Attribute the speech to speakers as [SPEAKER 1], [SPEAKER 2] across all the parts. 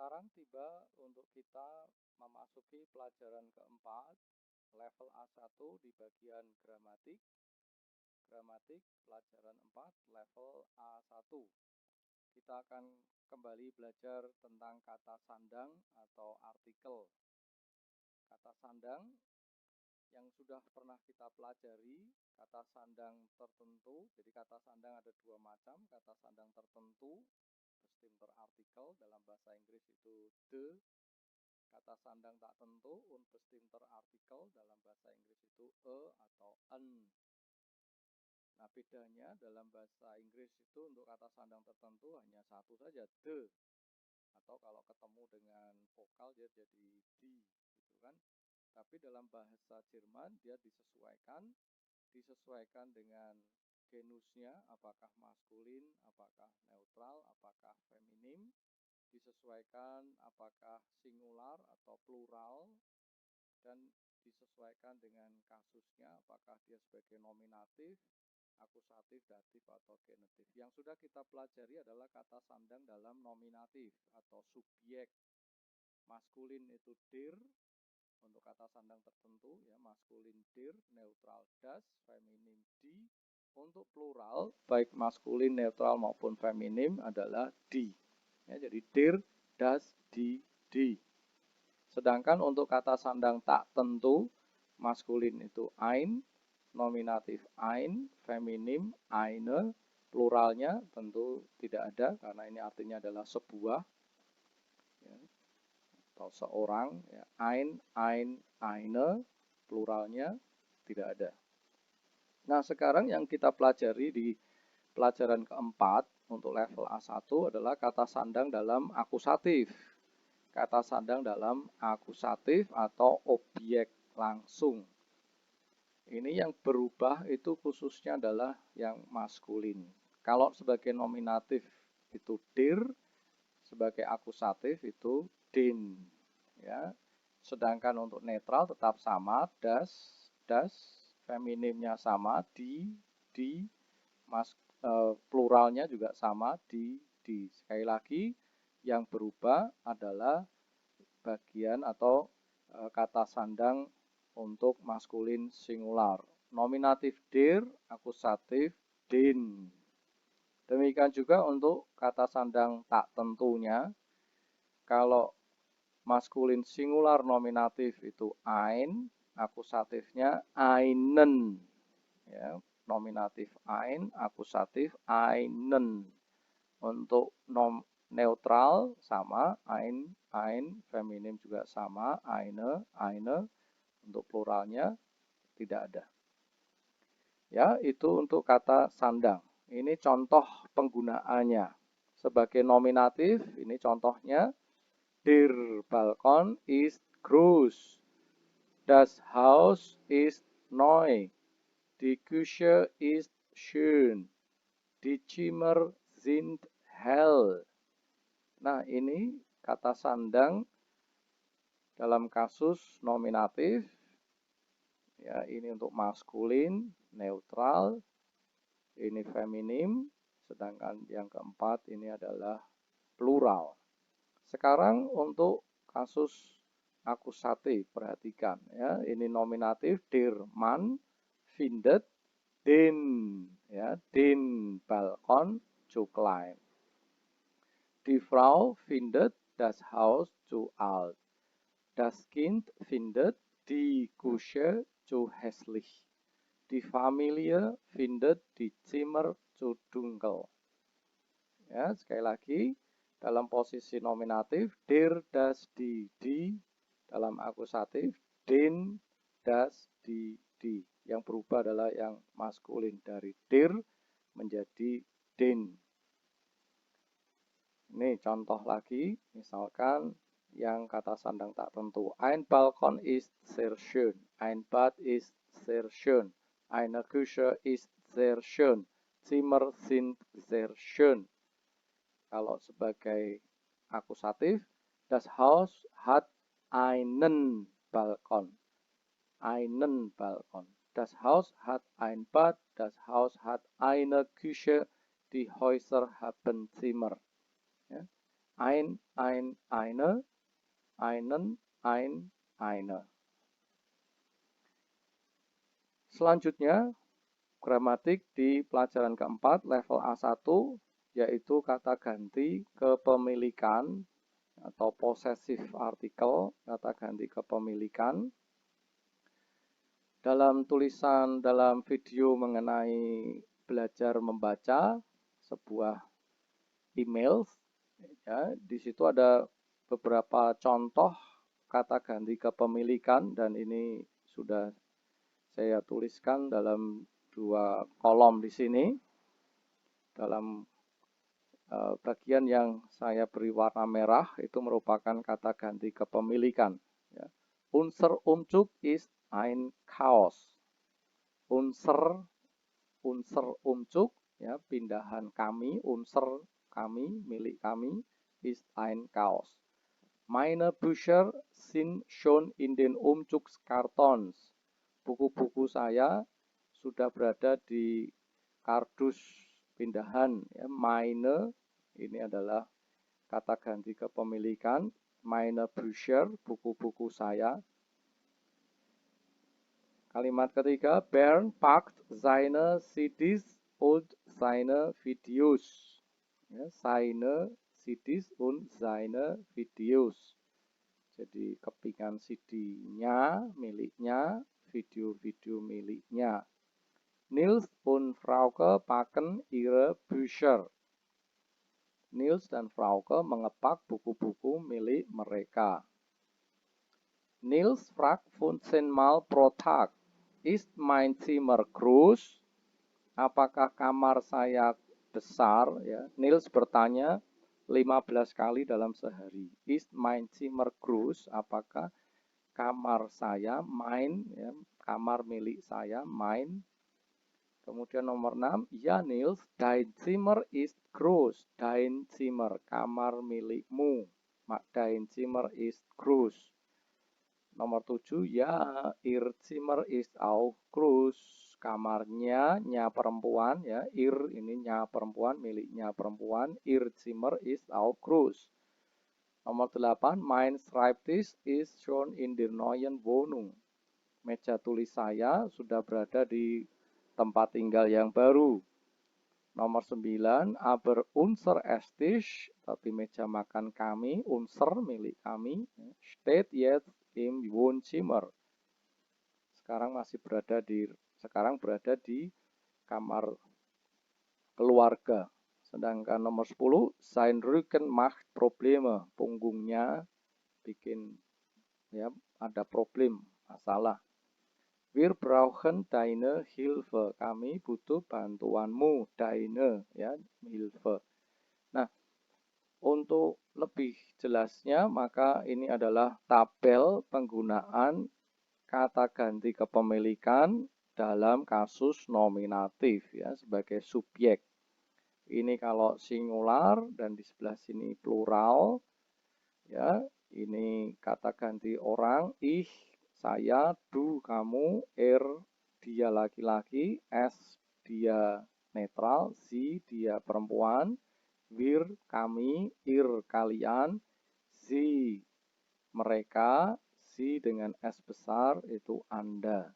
[SPEAKER 1] Sekarang tiba untuk kita memasuki pelajaran keempat, level A1 di bagian gramatik. Gramatik pelajaran 4, level A1. Kita akan kembali belajar tentang kata sandang atau artikel. Kata sandang yang sudah pernah kita pelajari, kata sandang tertentu. Jadi kata sandang ada dua macam, kata sandang tertentu, bestimter artikel, dalam bahasa Inggris itu the. Kata sandang tak tentu, unbestimter artikel, dalam bahasa Inggris itu a atau an. Nah, bedanya dalam bahasa Inggris itu untuk kata sandang tertentu hanya satu saja, the. Atau kalau ketemu dengan vokal dia jadi di, gitu kan. Tapi dalam bahasa Jerman dia disesuaikan dengan genusnya, apakah maskulin, apakah neutral, apakah feminim, disesuaikan apakah singular atau plural, dan disesuaikan dengan kasusnya, apakah dia sebagai nominatif, akusatif, datif, atau genetif. Yang sudah kita pelajari adalah kata sandang dalam nominatif atau subjek. Maskulin itu dir, untuk kata sandang tertentu, ya, maskulin dir, neutral das, feminim di. Untuk plural, baik maskulin, neutral, maupun feminim adalah di. Ya, jadi dir, das, di. Sedangkan untuk kata sandang tak tentu, maskulin itu ein, nominatif ein, feminim eine, pluralnya tentu tidak ada karena ini artinya adalah sebuah, ya, atau seorang, ya, ein, eine, pluralnya tidak ada. Nah, sekarang yang kita pelajari di pelajaran keempat untuk level A1 adalah kata sandang dalam akusatif. Kata sandang dalam akusatif atau objek langsung. Ini yang berubah itu khususnya adalah yang maskulin. Kalau sebagai nominatif itu dir, sebagai akusatif itu din. Ya. Sedangkan untuk netral tetap sama, das, feminimnya sama, di, pluralnya juga sama, di. Sekali lagi, yang berubah adalah bagian atau kata sandang untuk maskulin singular. Nominatif dir, akusatif din. Demikian juga untuk kata sandang tak tentunya. Kalau maskulin singular nominatif itu ein, akusatifnya einen. Ya, nominatif ein, akusatif einen. Untuk neutral sama, ein, feminim juga sama, eine. Untuk pluralnya tidak ada. Ya, itu untuk kata sandang. Ini contoh penggunaannya. Sebagai nominatif, ini contohnya. Der Balkon ist groß. Das Haus ist neu. Die Küche ist schön. Die Zimmer sind hell. Nah, ini kata sandang dalam kasus nominatif. Ya, ini untuk maskulin, neutral, ini feminim, sedangkan yang keempat ini adalah plural. Sekarang untuk kasus akusatif, perhatikan ya, ini nominatif, der Mann findet den, ya, den Balkon zu klein. Die Frau findet das Haus zu alt. Das Kind findet die Küche zu hässlich. Die Familie findet die Zimmer zu dunkel. Ya, sekali lagi, dalam posisi nominatif, der, das, di. Dalam akusatif, den, das, di. Yang berubah adalah yang maskulin dari der menjadi den. Ini contoh lagi, misalkan yang kata sandang tak tentu. Ein Balkon ist sehr schön. Ein Bad ist sehr schön. Eine Küche ist sehr schön. Zimmer sind sehr schön. Kalau sebagai akusatif, das Haus hat einen Balkon. Einen Balkon. Das Haus hat ein Bad. Das Haus hat eine Küche. Die Häuser haben Zimmer. Ya. eine, einen, eine. Selanjutnya, gramatik di pelajaran keempat level A1, yaitu kata ganti kepemilikan atau possessive article, kata ganti kepemilikan. Dalam video mengenai belajar membaca sebuah email, ya, di situ ada beberapa contoh kata ganti kepemilikan dan ini sudah saya tuliskan dalam 2 kolom di sini. Dalam bagian yang saya beri warna merah itu merupakan kata ganti kepemilikan. Ya. Unser Umzug ist ein Chaos. Unser Umzug, ya, pindahan kami, unser kami, milik kami, ist ein Chaos. Meine Bücher sind schon in den Umzugskartons. Buku-buku saya sudah berada di kardus pindahan. Ya. Meine ini adalah kata ganti kepemilikan. Meine Bücher, buku-buku saya. Kalimat ketiga, Bernd packt seine CDs und seine Videos. Ya, seine CDs und seine Videos. Jadi kepingan CD-nya, miliknya, video-video miliknya. Nils und Frauke packen ihre Bücher. Nils dan Frauke mengepak buku-buku milik mereka. Nils fragt 15 Mal pro Tag. Ist mein Zimmer groß? Apakah kamar saya besar? Ya. Nils bertanya 15 kali dalam sehari. Ist mein Zimmer groß? Apakah kamar saya, mein, ya, kamar milik saya, mein. Kemudian nomor 6, ya Nils, dein Zimmer ist groß. Dein Zimmer, kamar milikmu. Dein Zimmer ist groß. Nomor 7, ya, ihr Zimmer ist auch groß. Kamarnya, nya perempuan, ya, ihr ini nya perempuan, miliknya perempuan. Ihr Zimmer ist auch groß. Nomor 8, mein Schreibtisch ist schon in der neuen Wohnung. Meja tulis saya sudah berada di tempat tinggal yang baru. Nomor 9, aber unser Esstisch, tapi meja makan kami, unser milik kami, steht jetzt im Wohnzimmer. Sekarang berada di kamar keluarga. Sedangkan nomor 10, sein Rücken macht Probleme, punggungnya bikin, ya, ada problem, masalah. Wir brauchen deine Hilfe. Kami butuh bantuanmu. Deine, ya, Hilfe. Nah, untuk lebih jelasnya, maka ini adalah tabel penggunaan kata ganti kepemilikan dalam kasus nominatif, ya, sebagai subjek. Ini kalau singular dan di sebelah sini plural, ya. Ini kata ganti orang, ich, saya, du, kamu, dia laki-laki, s, dia netral, sie, dia perempuan, wir, kami, kalian, sie, mereka, sie dengan s besar itu Anda.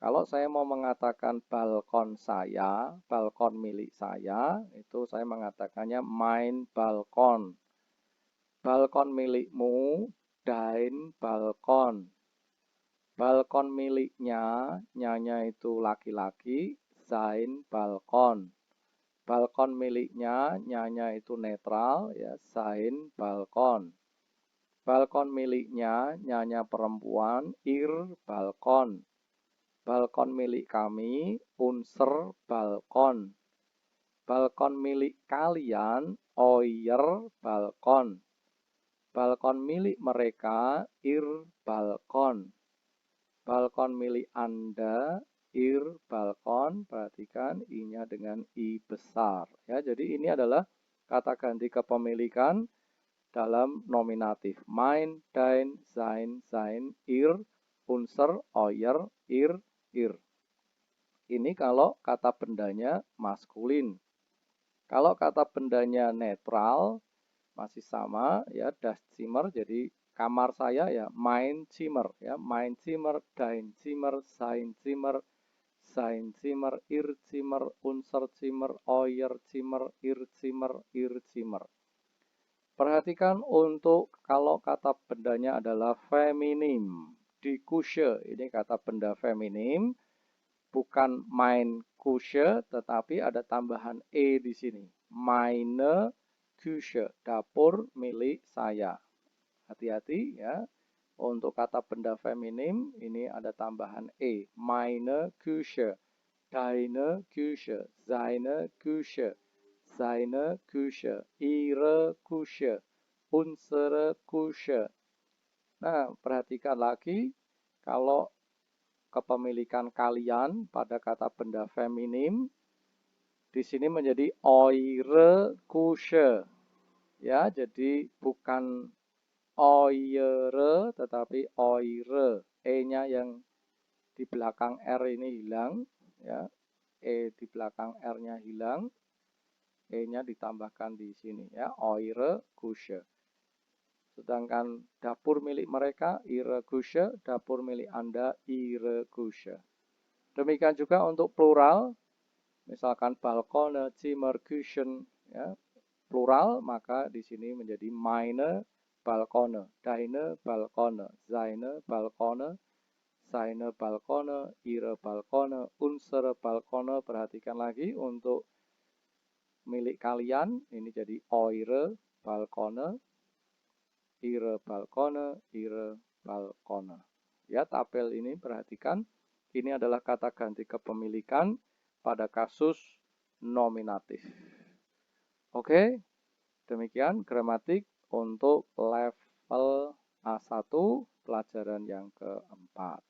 [SPEAKER 1] Kalau saya mau mengatakan balkon saya, balkon milik saya, itu saya mengatakannya mein Balkon. Balkon milikmu, dein Balkon. Balkon miliknya, nyanya itu laki-laki, sein Balkon. Balkon miliknya, nyanya itu netral, ya, sein Balkon. Balkon miliknya, nyanya perempuan, ihr Balkon. Balkon milik kami, unser Balkon. Balkon milik kalian, euer Balkon. Balkon milik mereka, ihr Balkon. Balkon milik Anda, ihr Balkon. Perhatikan i-nya dengan i besar. Ya, jadi ini adalah kata ganti kepemilikan dalam nominatif. Mein, dein, sein, ihr, unser, euer, ihr. Ini kalau kata bendanya maskulin. Kalau kata bendanya netral, masih sama ya, das Zimmer, jadi kamar saya ya mein Zimmer ya, mein Zimmer, dein Zimmer, sein Zimmer, sein Zimmer, ihr Zimmer, unser Zimmer, euer Zimmer, ihr Zimmer, ihr Zimmer. Perhatikan untuk kalau kata bendanya adalah feminim. Di Küche ini kata benda feminim, bukan mein Küche, tetapi ada tambahan e di sini. Meine Küche, dapur milik saya. Hati-hati ya. Untuk kata benda feminim ini ada tambahan e. Meine Küche, deine Küche, seine Küche, seine Küche, ihre Küche, unsere Küche. Nah, perhatikan lagi kalau kepemilikan kalian pada kata benda feminim di sini menjadi eure Küche. Ya, jadi bukan eure tetapi eure. E-nya yang di belakang R ini hilang ya. E di belakang R-nya hilang. E-nya ditambahkan di sini ya, eure Küche. Sedangkan dapur milik mereka, ihre Küche, dapur milik Anda, ihre Küche. Demikian juga untuk plural, misalkan Balkone, Zimmer, Küchen, ya, plural, maka di sini menjadi meine Balkone, deine Balkone, seine Balkone, seine Balkone, ihre Balkone, unsere Balkone. Perhatikan lagi untuk milik kalian, ini jadi eure Balkone, ihre Balkone, ihre Balkone. Ya, tabel ini perhatikan, ini adalah kata ganti kepemilikan pada kasus nominatif. Oke, demikian gramatik untuk level A1 pelajaran yang keempat.